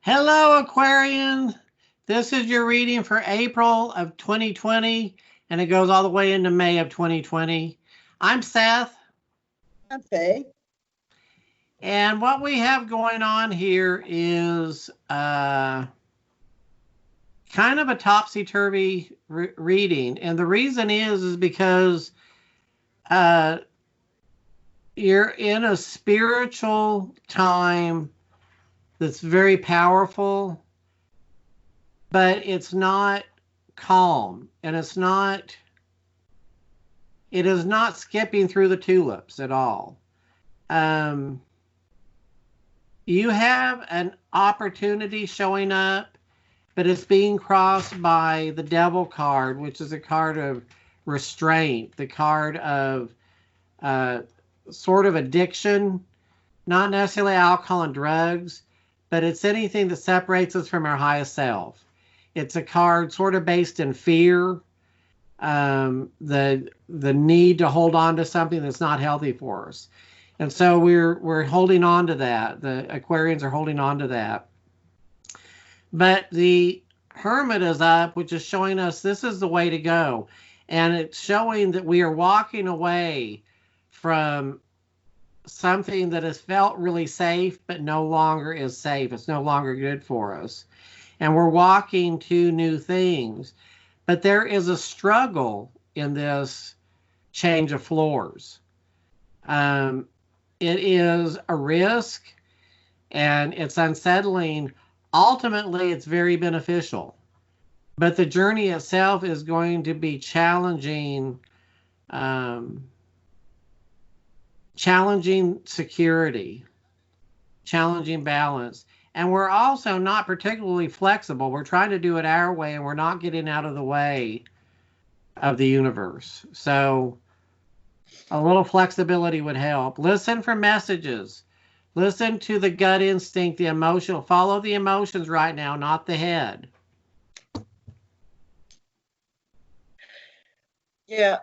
Hello, Aquarian. This is your reading for April of 2020, and it goes all the way into May of 2020. I'm Seth. Okay. And what we have going on here is kind of a topsy-turvy reading. And the reason is because uh, you're in a spiritual time that's very powerful, but it's not calm, and it is not skipping through the tulips at all. Um, you have an opportunity showing up, but it's being crossed by the devil card, which is a card of restraint, the card of uh, sort of addiction, not necessarily alcohol and drugs, but it's anything that separates us from our highest self. It's a card sort of based in fear, the need to hold on to something that's not healthy for us, and so we're holding on to that. The Aquarians are holding on to that, but the Hermit is up, which is showing us this is the way to go, and it's showing that we are walking away from something that has felt really safe but no longer is safe. It's no longer good for us, and we're walking to new things. But there is a struggle in this change of floors. Um, it is a risk and it's unsettling. Ultimately, it's very beneficial. But the journey itself is going to be challenging, um, challenging security, challenging balance. And we're also not particularly flexible. We're trying to do it our way and we're not getting out of the way of the universe. So a little flexibility would help. Listen for messages. Listen to the gut instinct, the emotional. Follow the emotions right now, not the head. Yeah.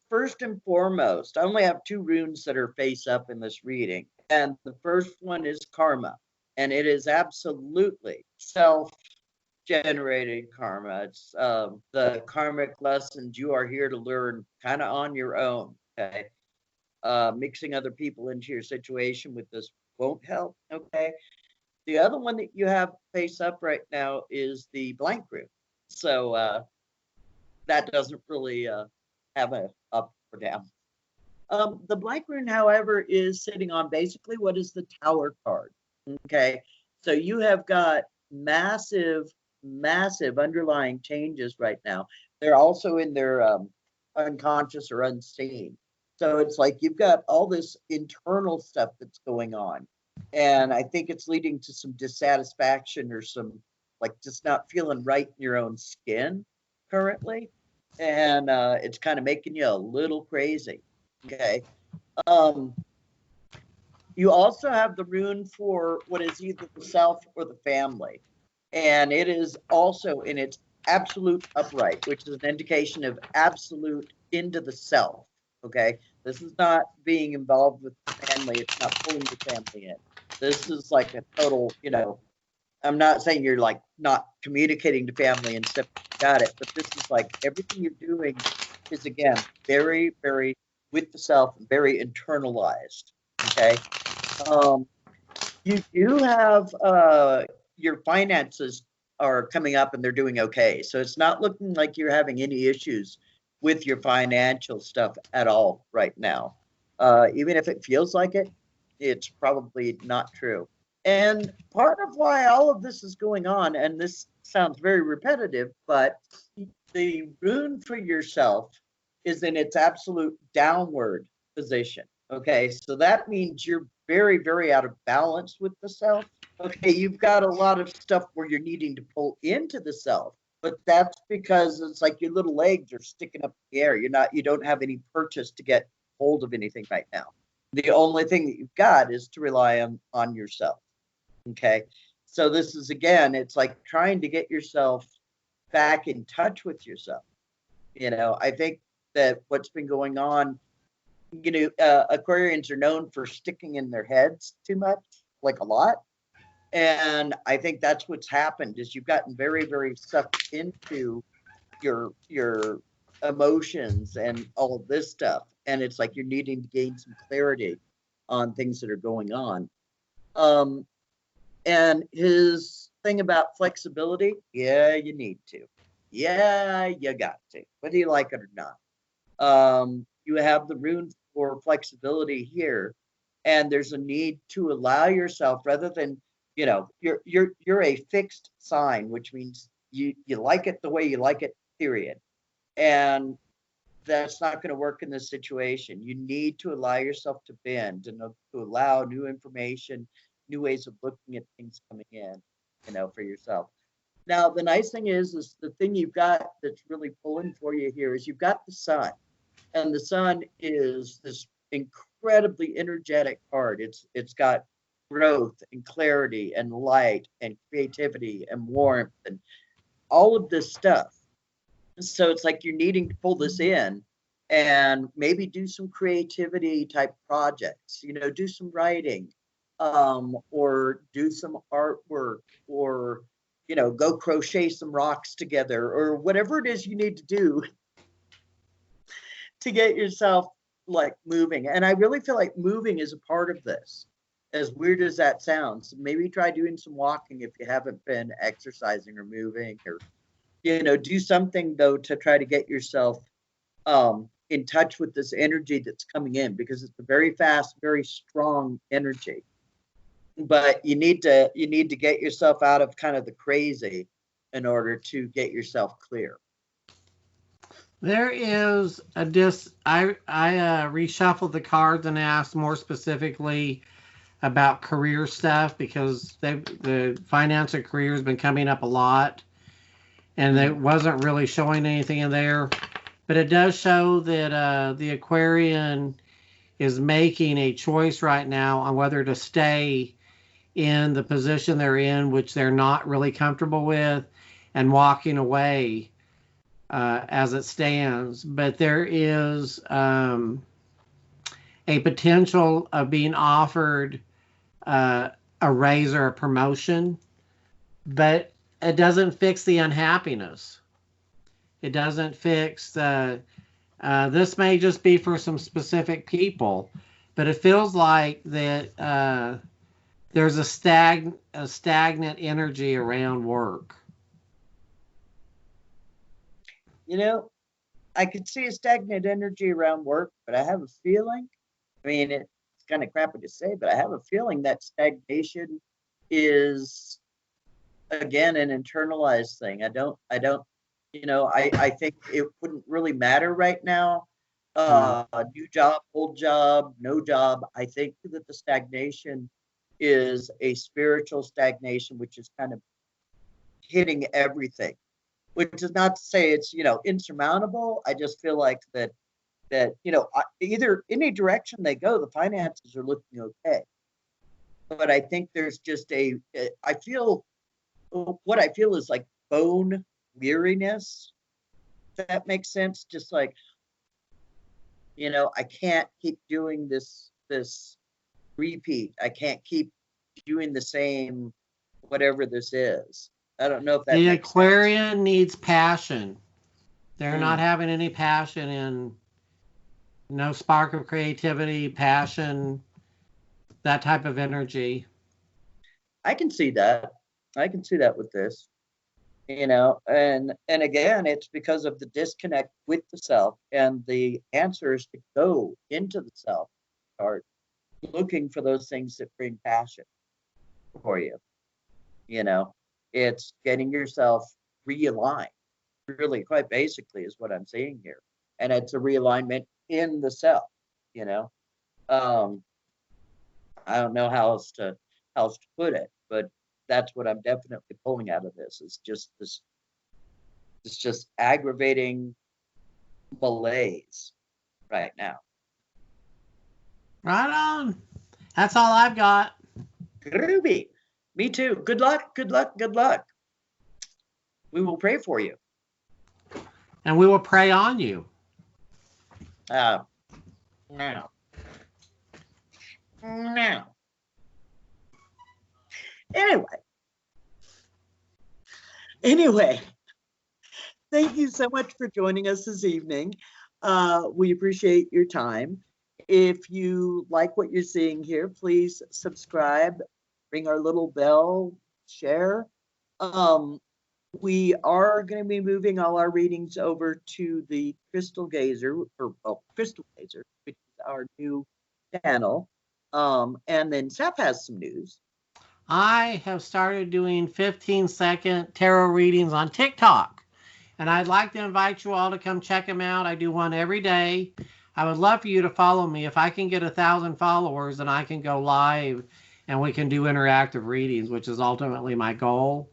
First and foremost, I only have two runes that are face up in this reading. And the first one is karma. And it is absolutely self-generated karma. It's the karmic lessons you are here to learn kind of on your own. Okay. Mixing other people into your situation with this won't help. Okay. The other one that you have face up right now is the blank rune. So that doesn't really have a up or down. The blank rune, however, is sitting on basically what is the Tower card. Okay, so you have got massive, massive underlying changes right now. They're also in their unconscious or unseen. So it's like you've got all this internal stuff that's going on. And I think it's leading to some dissatisfaction or some like just not feeling right in your own skin currently. And it's kind of making you a little crazy. Okay. Um, you also have the rune for what is either the self or the family. And it is also in its absolute upright, which is an indication of absolute into the self. Okay. This is not being involved with the family, it's not pulling the family in. This is like a total, I'm not saying you're like not communicating to family and stuff, got it, but this is like everything you're doing is again very, very with the self, very internalized. Okay. Um, you do have your finances are coming up and they're doing okay. So it's not looking like you're having any issues with your financial stuff at all right now. Even if it feels like it, it's probably not true. And part of why all of this is going on, and this sounds very repetitive, but the rune for yourself is in its absolute downward position. Okay, so that means you're very, very out of balance with the self. Okay, you've got a lot of stuff where you're needing to pull into the self, but that's because it's like your little legs are sticking up in the air. You don't have any purchase to get hold of anything right now. The only thing that you've got is to rely on yourself. Okay. So this is again, it's like trying to get yourself back in touch with yourself. I think that what's been going on, Aquarians are known for sticking in their heads too much, like a lot. And I think that's what's happened is you've gotten very, very sucked into your emotions and all of this stuff. And it's like you're needing to gain some clarity on things that are going on. Um, and his thing about flexibility, yeah, you need to. Yeah, you got to, whether you like it or not. You have the rune for flexibility here, and there's a need to allow yourself rather than, you're a fixed sign, which means you like it the way you like it, period. And that's not going to work in this situation. You need to allow yourself to bend and to allow new information, new ways of looking at things coming in, for yourself. Now, the nice thing is the thing you've got that's really pulling for you here is you've got the sun, and the sun is this incredibly energetic card. It's got growth and clarity and light and creativity and warmth and all of this stuff. So it's like you're needing to pull this in and maybe do some creativity type projects, do some writing, or do some artwork, or go crochet some rocks together, or whatever it is you need to do to get yourself like moving. And I really feel like moving is a part of this, as weird as that sounds. Maybe try doing some walking if you haven't been exercising or moving, or do something though to try to get yourself in touch with this energy that's coming in, because it's a very fast, very strong energy. But you need to get yourself out of kind of the crazy in order to get yourself clear. There is a I reshuffled the cards and asked more specifically about career stuff, because the finance and career has been coming up a lot, and it wasn't really showing anything in there. But it does show that the Aquarian is making a choice right now on whether to stay in the position they're in, which they're not really comfortable with, and walking away as it stands. But there is a potential of being offered a raise or a promotion, but it doesn't fix the unhappiness. It doesn't fix this may just be for some specific people, but it feels like that there's a stagnant energy around work. I could see a stagnant energy around work, but I have a feeling, I mean, it's kind of crappy to say, but I have a feeling that stagnation is, again, an internalized thing. I think it wouldn't really matter right now. New job, old job, no job. I think that the stagnation is a spiritual stagnation, which is kind of hitting everything, which is not to say it's, insurmountable. I just feel like that, either any direction they go, the finances are looking okay. But I think there's just what I feel is like bone weariness. If that makes sense. Just like, I can't keep doing this repeat. I can't keep doing the same, whatever this is. I don't know if that the makes Aquarian sense. needs passion. They're not having any passion, in no spark of creativity, passion, that type of energy. I can see that. I can see that with this. And again, it's because of the disconnect with the self, and the answer is to go into the self, start looking for those things that bring passion for you. It's getting yourself realigned, really, quite basically, is what I'm saying here. And it's a realignment in the self. you know um I don't know how else to put it, but that's what I'm definitely pulling out of this, is just this, it's just aggravating malaise right now. Right on. That's all I've got. Groovy. Me too. Good luck, good luck, good luck. We will pray for you. And we will pray on you. uh now now Anyway, thank you so much for joining us this evening. We appreciate your time. If you like what you're seeing here, please subscribe, ring our little bell, share. We are going to be moving all our readings over to the Crystal Gazer, Crystal Gazer, which is our new channel. And then Seth has some news. I have started doing 15-second tarot readings on TikTok, and I'd like to invite you all to come check them out. I do one every day. I would love for you to follow me. If I can get 1,000 followers, then I can go live and we can do interactive readings, which is ultimately my goal.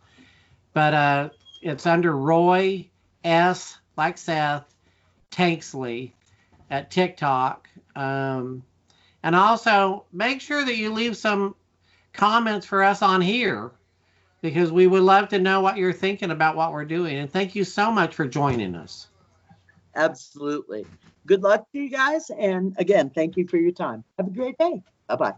But it's under Roy S. like Seth Tanksley at TikTok. And also make sure that you leave some comments for us on here, because we would love to know what you're thinking about what we're doing. And thank you so much for joining us. Absolutely. Good luck to you guys. And again, thank you for your time. Have a great day. Bye-bye.